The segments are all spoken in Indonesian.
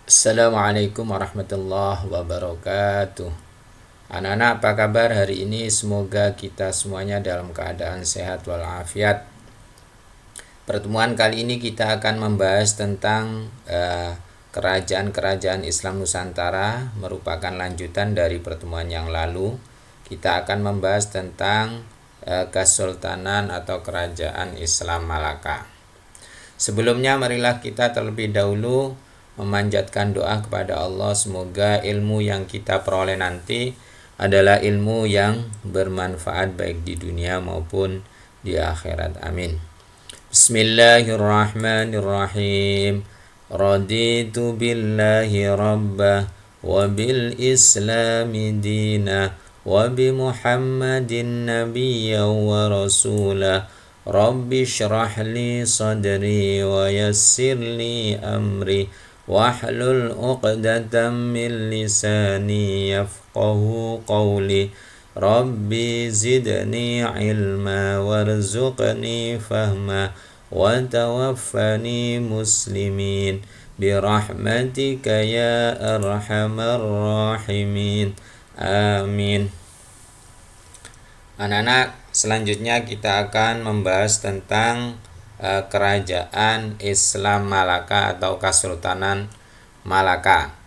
Assalamualaikum warahmatullahi wabarakatuh. Anak-anak, apa kabar hari ini? Semoga kita semuanya dalam keadaan sehat walafiat. Pertemuan kali ini kita akan membahas tentang kerajaan-kerajaan Islam Nusantara, merupakan lanjutan dari pertemuan yang lalu. Kita akan membahas tentang Kesultanan atau Kerajaan Islam Malaka. Sebelumnya marilah kita terlebih dahulu memanjatkan doa kepada Allah, semoga ilmu yang kita peroleh nanti adalah ilmu yang bermanfaat baik di dunia maupun di akhirat. Amin. Bismillahirrahmanirrahim. Raditu billahi rabbah wa bil islami dina wa bi Muhammadin nabiyya wa rasulah. Rabbi syrah li sadri wa yassir li amri wahlul 'uqdatam min lisani yafqahu qawli. Rabbi zidni ilma warzuqni fahma wa tawaffani muslimin birahmatika ya arhamar rahimin. Amin. Anak-anak, selanjutnya kita akan membahas tentang kerajaan Islam Malaka atau Kesultanan Malaka.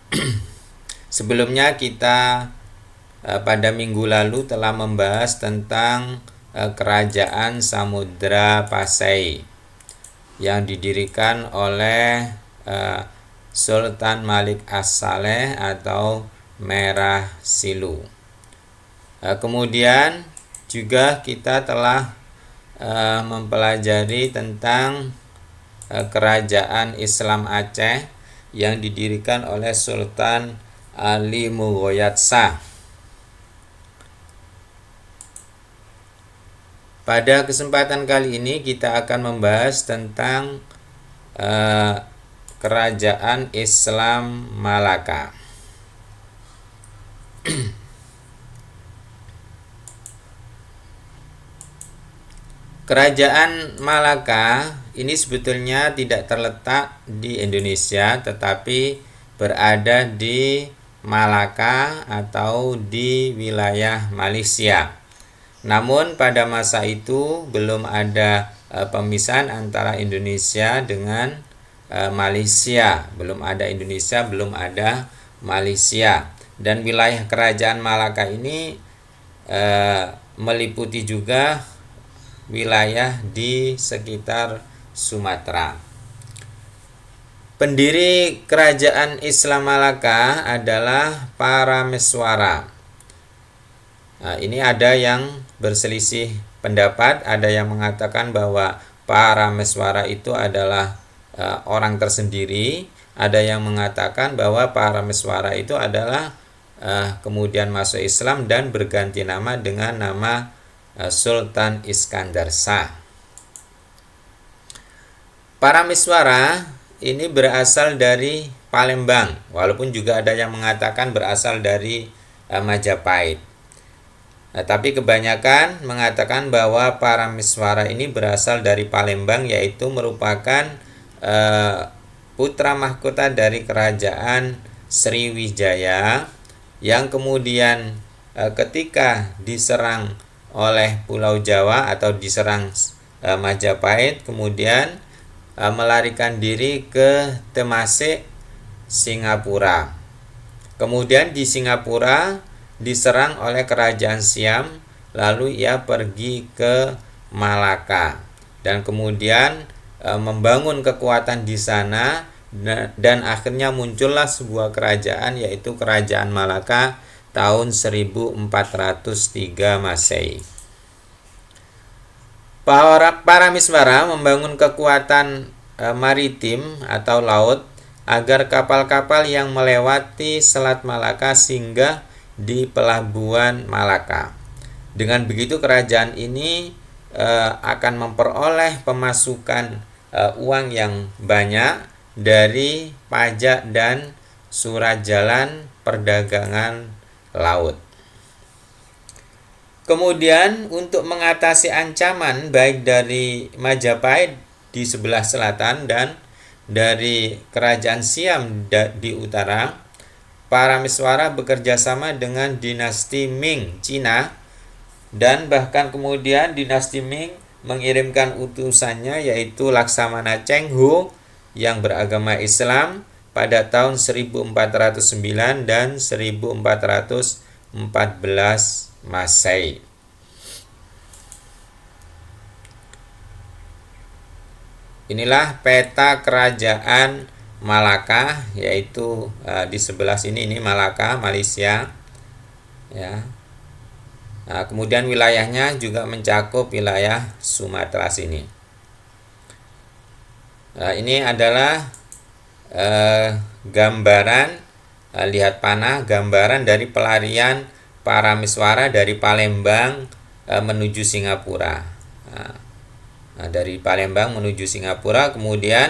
Sebelumnya kita pada minggu lalu telah membahas tentang kerajaan Samudra Pasai yang didirikan oleh Sultan Malik As-Saleh atau Merah Silu. Kemudian juga kita telah mempelajari tentang kerajaan Islam Aceh yang didirikan oleh Sultan Ali Mughoyat Shah. Pada kesempatan kali ini kita akan membahas tentang kerajaan Islam Malaka. Kerajaan Malaka ini sebetulnya tidak terletak di Indonesia, tetapi berada di Malaka atau di wilayah Malaysia. Namun pada masa itu belum ada pemisahan antara Indonesia dengan Malaysia. Belum ada Indonesia, belum ada Malaysia. Dan wilayah kerajaan Malaka ini meliputi juga wilayah di sekitar Sumatera. Pendiri kerajaan Islam Malaka adalah Parameswara. Nah, ini ada yang berselisih pendapat, ada yang mengatakan bahwa Parameswara itu adalah orang tersendiri, ada yang mengatakan bahwa Parameswara itu adalah kemudian masuk Islam dan berganti nama dengan nama Sultan Iskandar Shah. Parameswara ini berasal dari Palembang, walaupun juga ada yang mengatakan berasal dari Majapahit. Tapi kebanyakan mengatakan bahwa Parameswara ini berasal dari Palembang, yaitu merupakan putra mahkota dari kerajaan Sriwijaya yang kemudian ketika diserang oleh Pulau Jawa atau diserang Majapahit, kemudian melarikan diri ke Temasek, Singapura. Kemudian di Singapura diserang oleh kerajaan Siam, lalu ia pergi ke Malaka dan kemudian membangun kekuatan di sana, dan akhirnya muncullah sebuah kerajaan, yaitu kerajaan Malaka tahun 1403 Masehi. Parameswara membangun kekuatan maritim atau laut agar kapal-kapal yang melewati Selat Malaka singgah di pelabuhan Malaka. Dengan begitu kerajaan ini akan memperoleh pemasukan uang yang banyak dari pajak dan surat jalan perdagangan laut. Kemudian untuk mengatasi ancaman baik dari Majapahit di sebelah selatan dan dari kerajaan Siam di utara, Parameswara bekerja sama dengan dinasti Ming Cina, dan bahkan kemudian dinasti Ming mengirimkan utusannya yaitu Laksamana Cheng Ho yang beragama Islam pada tahun 1409 dan 1414 Masehi. Inilah peta kerajaan Malaka, yaitu di sebelah sini ini Malaka, Malaysia. Ya. Nah, kemudian wilayahnya juga mencakup wilayah Sumatera sini. Nah, ini adalah gambaran, lihat panah, gambaran dari pelarian Parameswara dari Palembang menuju Singapura. Nah, dari Palembang menuju Singapura, kemudian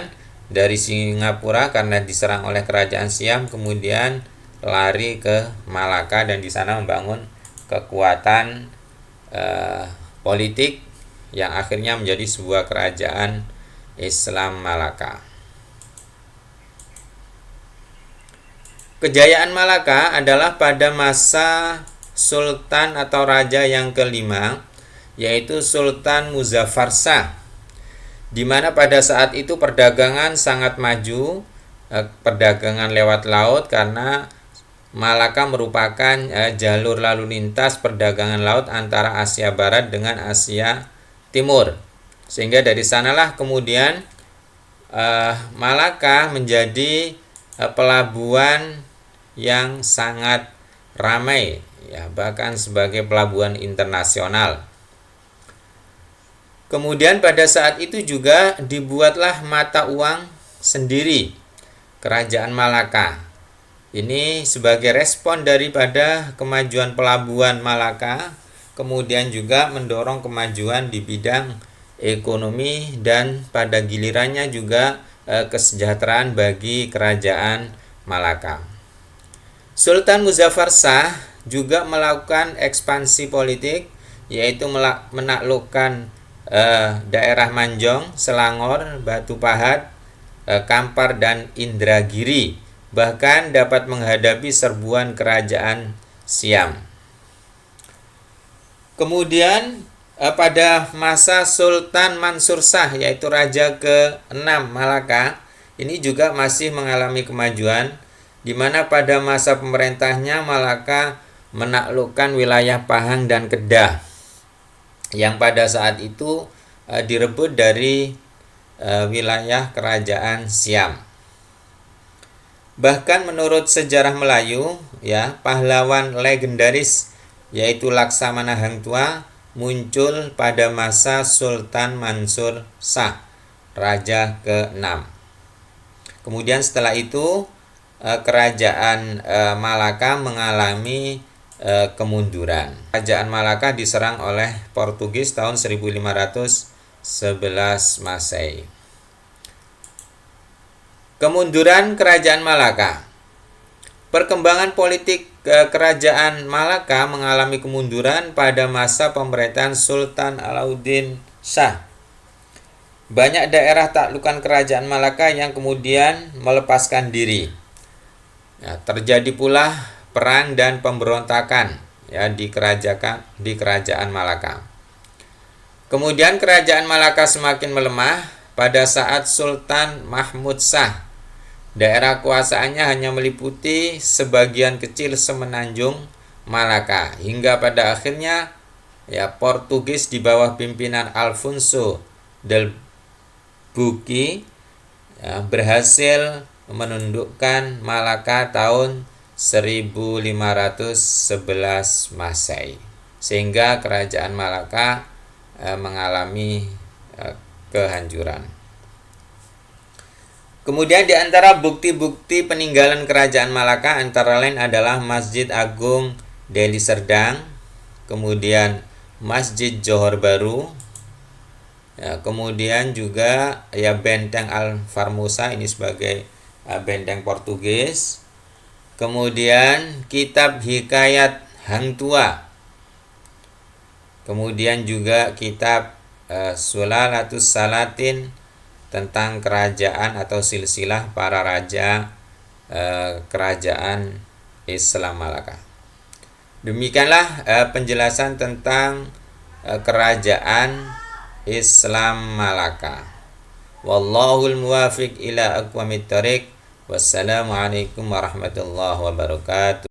dari Singapura karena diserang oleh kerajaan Siam, kemudian lari ke Malaka dan di sana membangun kekuatan politik yang akhirnya menjadi sebuah kerajaan Islam Malaka. Kejayaan Malaka adalah pada masa Sultan atau Raja yang kelima, yaitu Sultan Muzaffar Shah, di mana pada saat itu perdagangan sangat maju, perdagangan lewat laut, karena Malaka merupakan jalur lalu lintas perdagangan laut antara Asia Barat dengan Asia Timur. Sehingga dari sanalah kemudian Malaka menjadi pelabuhan yang sangat ramai, ya, bahkan sebagai pelabuhan internasional. Kemudian pada saat itu juga dibuatlah mata uang sendiri Kerajaan Malaka. Ini sebagai respon daripada kemajuan pelabuhan Malaka, kemudian juga mendorong kemajuan di bidang ekonomi dan pada gilirannya juga kesejahteraan bagi Kerajaan Malaka. Sultan Muzaffar Shah juga melakukan ekspansi politik, yaitu menaklukkan daerah Manjong, Selangor, Batu Pahat, Kampar, dan Indragiri, bahkan dapat menghadapi serbuan kerajaan Siam. Kemudian pada masa Sultan Mansur Shah, yaitu Raja ke-6 Malaka, ini juga masih mengalami kemajuan, di mana pada masa pemerintahnya Malaka menaklukkan wilayah Pahang dan Kedah yang pada saat itu direbut dari wilayah kerajaan Siam. Bahkan menurut sejarah Melayu, ya, pahlawan legendaris yaitu Laksamana Hangtua muncul pada masa Sultan Mansur Shah, Raja ke-6. Kemudian setelah itu kerajaan Malaka mengalami kemunduran. Kerajaan Malaka diserang oleh Portugis tahun 1511 Masehi. Kemunduran Kerajaan Malaka. Perkembangan politik Kerajaan Malaka mengalami kemunduran pada masa pemerintahan Sultan Alauddin Shah. Banyak daerah taklukan Kerajaan Malaka yang kemudian melepaskan diri. Ya, terjadi pula perang dan pemberontakan, ya, di kerajaan Malaka. Kemudian Kerajaan Malaka semakin melemah pada saat Sultan Mahmud Shah. Daerah kuasaannya hanya meliputi sebagian kecil semenanjung Malaka, hingga pada akhirnya, ya, Portugis di bawah pimpinan Alfonso del Buki, ya, berhasil menundukkan Malaka tahun 1511 Masehi, sehingga kerajaan Malaka mengalami kehancuran. Kemudian di antara bukti-bukti peninggalan kerajaan Malaka antara lain adalah Masjid Agung Deli Serdang, kemudian Masjid Johor Baru, ya, kemudian juga, ya, Benteng Al-Formosa, ini sebagai benteng Portugis. Kemudian kitab Hikayat Hang Tua. Kemudian juga kitab Sulalatus Salatin tentang kerajaan atau silsilah para raja kerajaan Islam Malaka. Demikianlah penjelasan tentang kerajaan Islam Malaka. Wallahul muwafiq ila aqwamit thoriq. Wassalamualaikum warahmatullahi wabarakatuh.